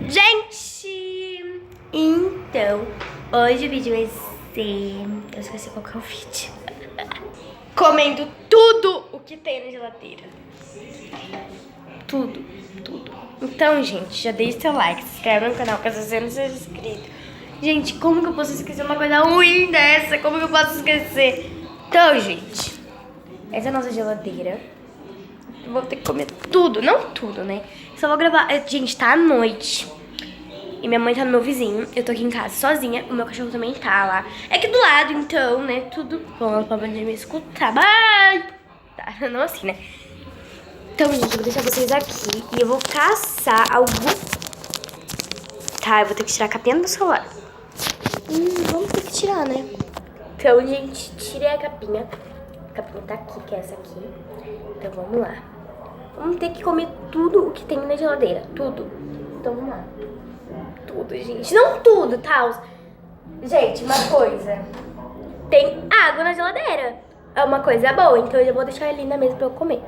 Gente, então, hoje o vídeo vai ser... Eu esqueci qual que é o vídeo. Comendo tudo o que tem na geladeira. Tudo. Então, gente, já deixa seu like, se inscreve no canal caso você não seja inscrito. Gente, como que eu posso esquecer uma coisa ruim dessa? Como que eu posso esquecer? Então, gente, essa é a nossa geladeira. Eu vou ter que comer tudo, não tudo, né? Só vou gravar. Gente, tá à noite. E minha mãe tá no meu vizinho. Eu tô aqui em casa sozinha. O meu cachorro também tá lá. É aqui do lado, então, né? Tudo bom pra poder me escutar. Mas... Tá, não assim, né? Então, gente, eu vou deixar vocês aqui. E eu vou caçar algum... Tá, eu vou ter que tirar a capinha do celular. Vamos ter que tirar, né? Então, gente, tirei a capinha. A capinha tá aqui, que é essa aqui. Então, vamos lá. Vamos ter que comer tudo o que tem na geladeira. Tudo. Então, vamos lá. Tudo, gente. Não tudo, tá? Gente, uma coisa. Tem água na geladeira. É uma coisa boa, então eu já vou deixar ali na mesa pra eu comer.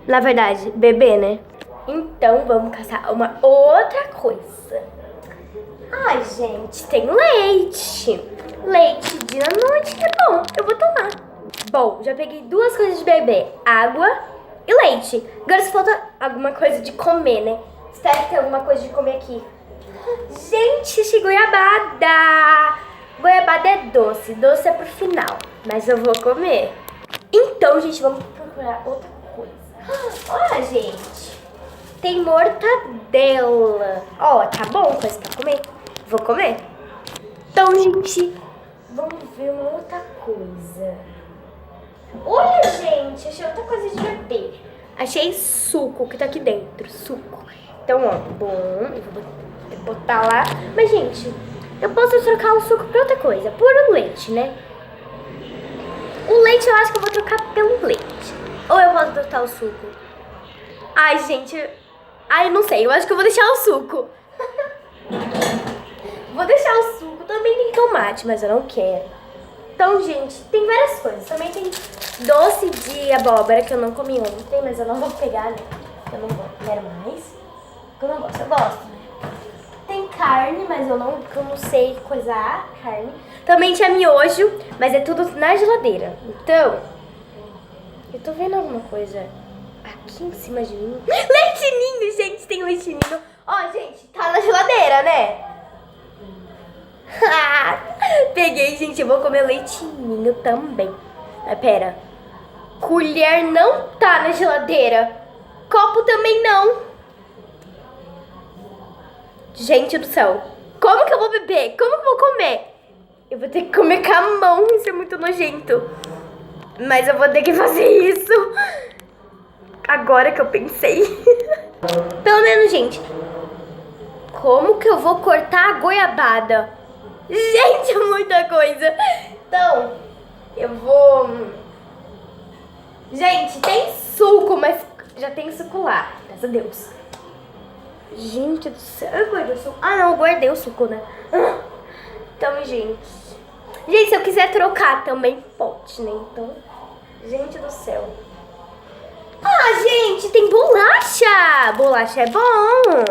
Na verdade, beber, né? Então, vamos caçar uma outra coisa. Ai, gente, tem leite. Leite dia da noite, que é bom. Eu vou tomar. Bom, já peguei duas coisas de beber. Água e leite. Agora só falta alguma coisa de comer, né? Espero que tenha alguma coisa de comer aqui. Gente, achei goiabada. Goiabada é doce. Doce é pro final. Mas eu vou comer. Então, gente, vamos procurar outra coisa. Olha, gente. Tem mortadela. Ó, tá bom, coisa pra comer. Vou comer. Então, gente, vamos ver uma outra coisa. Olha, gente, achei outra coisa de beber. Achei suco que tá aqui dentro. Suco. Então, ó, bom, eu vou botar lá. Mas, gente, eu posso trocar o suco por outra coisa. Por um leite, né? O leite eu acho que eu vou trocar pelo leite. Ou eu posso botar o suco? Ai, gente. Ai, não sei. Eu acho que eu vou deixar o suco. Vou deixar o suco. Também tem tomate, mas eu não quero. Então, gente, tem várias coisas. Também tem doce de abóbora que eu não comi ontem, mas eu não vou pegar, né? Eu não quero mais. Eu não gosto. Eu gosto, né? Tem carne, mas eu não sei coisar carne. Também tinha miojo, mas é tudo na geladeira. Então, eu tô vendo alguma coisa aqui em cima de mim. Leitinho, gente, tem leitinho. Ó, gente, tá na geladeira, né? Peguei, gente, eu vou comer leitinho também. Mas pera, colher não tá na geladeira. Copo também não. Gente do céu, como que eu vou beber? Como que eu vou comer? Eu vou ter que comer com a mão, isso é muito nojento. Mas eu vou ter que fazer isso. Agora que eu pensei. Pelo menos, gente, como que eu vou cortar a goiabada? Gente, é muita coisa. Então, eu vou... Gente, tem suco, mas já tem suco lá, graças a Deus. Gente do céu, eu guardei o suco. Ah, não, eu guardei o suco, né? Então, gente. Gente, se eu quiser trocar também pode, né? Então, gente do céu. Ah, gente, tem bolacha. Bolacha é bom.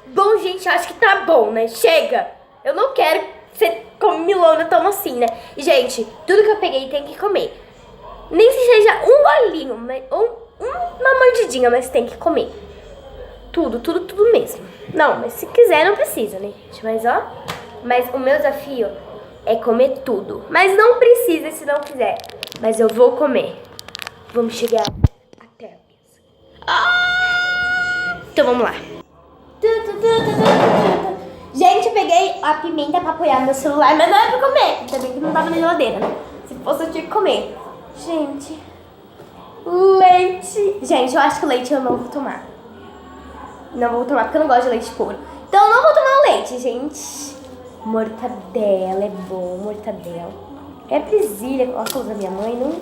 Bom, gente, eu acho que tá bom, né? Chega. Eu não quero que você come milona tão assim, né? E, gente, tudo que eu peguei tem que comer. Nem se seja um golinho, ou uma mordidinha, mas tem que comer. Tudo mesmo. Não, mas se quiser não precisa, né, gente? Mas, ó, mas o meu desafio é comer tudo. Mas não precisa se não quiser. Mas eu vou comer. Vamos chegar até a mesa. Então vamos lá. Gente, eu peguei a pimenta pra apoiar no meu celular, mas não é pra comer. Ainda bem que não tava na geladeira, né? Se fosse eu tinha que comer. Gente, leite. Gente, eu acho que o leite eu não vou tomar. Não vou tomar porque eu não gosto de leite puro. Então eu não vou tomar o leite, gente. Mortadela, é bom, mortadela. É presilha, a coisa da minha mãe, não...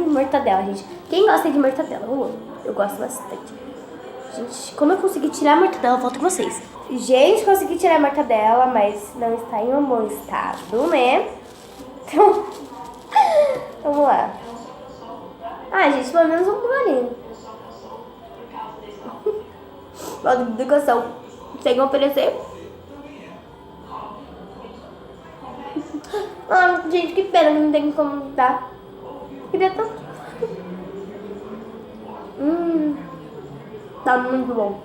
mortadela, gente. Quem gosta de mortadela? Eu gosto bastante. Gente, como eu consegui tirar a mortadela, volto com vocês. Gente, consegui tirar a mortadela, mas não está em um bom estado, né? Então, vamos lá. Ah, gente, pelo menos um bolinho. Modo de educação. sem oferecer. Ah, gente, que pena que não tem como dar. Queria tanto. Tá muito bom.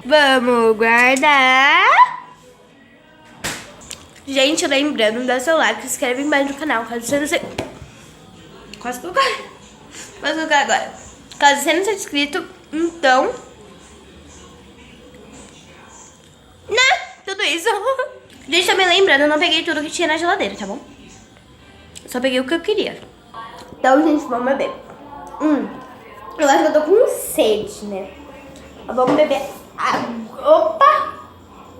Vamos guardar. Gente, lembrando, dá seu like, se inscreve embaixo no canal, caso você não seja... Quase colocar agora. Caso você não seja inscrito, então... Né? Tudo isso. Gente, também lembrando, eu não peguei tudo que tinha na geladeira, tá bom? Só peguei o que eu queria. Então, gente, vamos beber. Eu acho que eu tô com sede, né? Vamos beber água. Opa!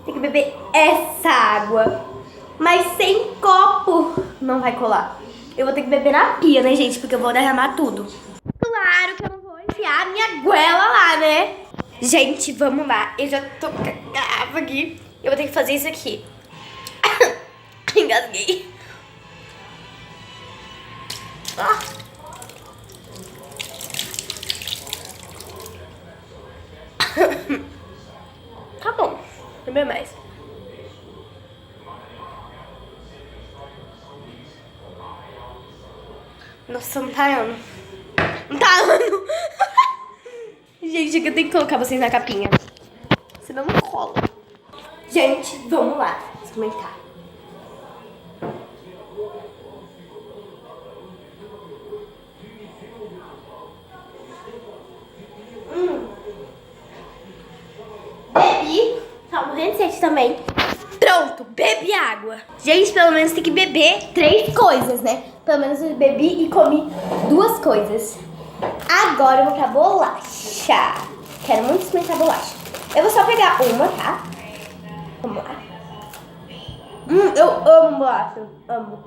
Tem que beber essa água. Mas sem copo não vai colar. Eu vou ter que beber na pia, né, gente? Porque eu vou derramar tudo. Claro que eu não vou enfiar a minha goela lá, né? Gente, vamos lá. Eu já tô com a garrafa aqui. Eu vou ter que fazer isso aqui. Engasguei. Tá bom. Beber mais. Nossa, não tá ano. Não tá ano. Gente, eu tenho que colocar vocês na capinha. Senão não rola. Gente, vamos lá experimentar. Bebi. Tá morrendo de sede também. Pronto, bebi água. Gente, pelo menos tem que beber 3 coisas, né? Pelo menos eu bebi e comi 2 coisas. Agora eu vou pra bolacha. Quero muito experimentar bolacha. Eu vou só pegar uma, tá? Vamos lá. Eu amo bolacha. Amo.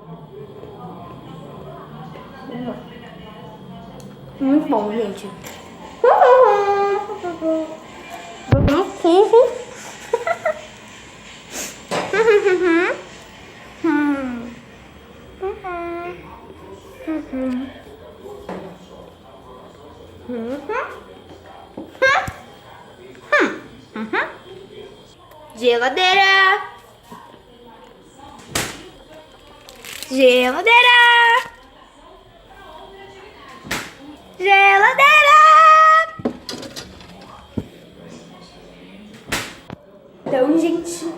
Muito bom, gente. Geladeira. Geladeira. Geladeira. Então, gente,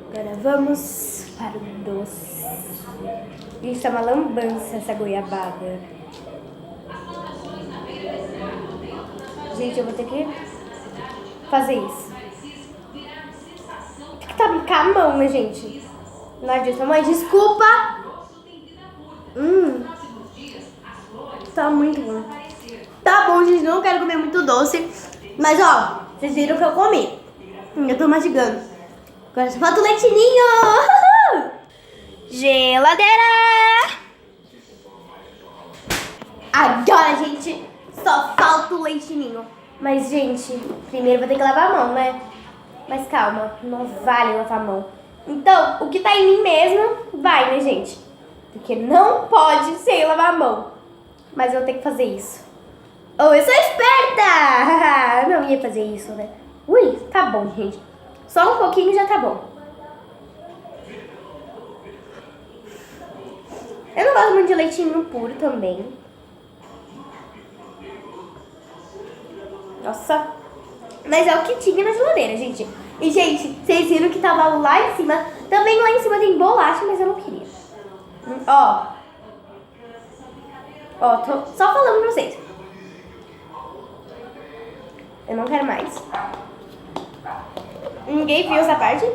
agora vamos para o doce. Gente, tá uma lambança essa goiabada. Gente, eu vou ter que fazer isso. Tem que tacar a mão, né, gente? Não adianta. Mãe, desculpa. Tá muito bom. Tá bom, gente, não quero comer muito doce. Mas, ó, vocês viram que eu comi. Eu tô mastigando. Agora só falta o leitinho. Geladeira. Agora, gente, só falta o leitinho. Mas, gente, primeiro vou ter que lavar a mão, né? Mas calma, não vale lavar a mão. Então, o que tá em mim mesmo vai, né, gente? Porque não pode sem lavar a mão. Mas eu vou ter que fazer isso. Oh, eu sou esperta! Não ia fazer isso, né? Ui, tá bom, gente. Só um pouquinho já tá bom. Eu não gosto muito de leitinho puro também. Nossa. Mas é o que tinha na geladeira, gente. E, gente, vocês viram que tava lá em cima. Também lá em cima tem bolacha, mas eu não queria. Ó, tô só falando pra vocês. Eu não quero mais. Ninguém viu essa parte?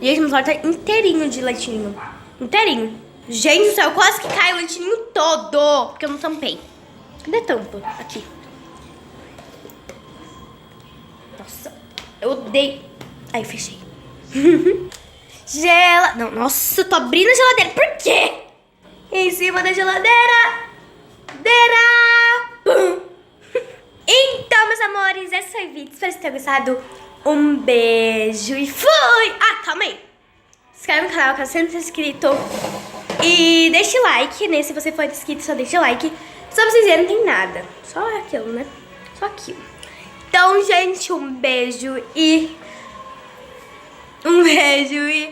Gente, meu celular tá inteirinho de leitinho. Inteirinho. Gente do céu, quase que cai o leitinho todo. Porque eu não tampei. Cadê a tampa? Aqui. Nossa, eu odeio. Aí, fechei. Não, nossa, eu tô abrindo a geladeira. Por quê? Em cima da geladeira. Pum. Então, meus amores, esse foi o vídeo. Espero que vocês tenham gostado. Um beijo e fui! Ah, calma aí. Se inscreve no canal, caso você não seja inscrito. E deixe like, né? Se você for inscrito, só deixa o like. Só pra vocês verem, não tem nada. Só aquilo, né? Só aquilo. Então, Então, gente, um beijo e... Um beijo e...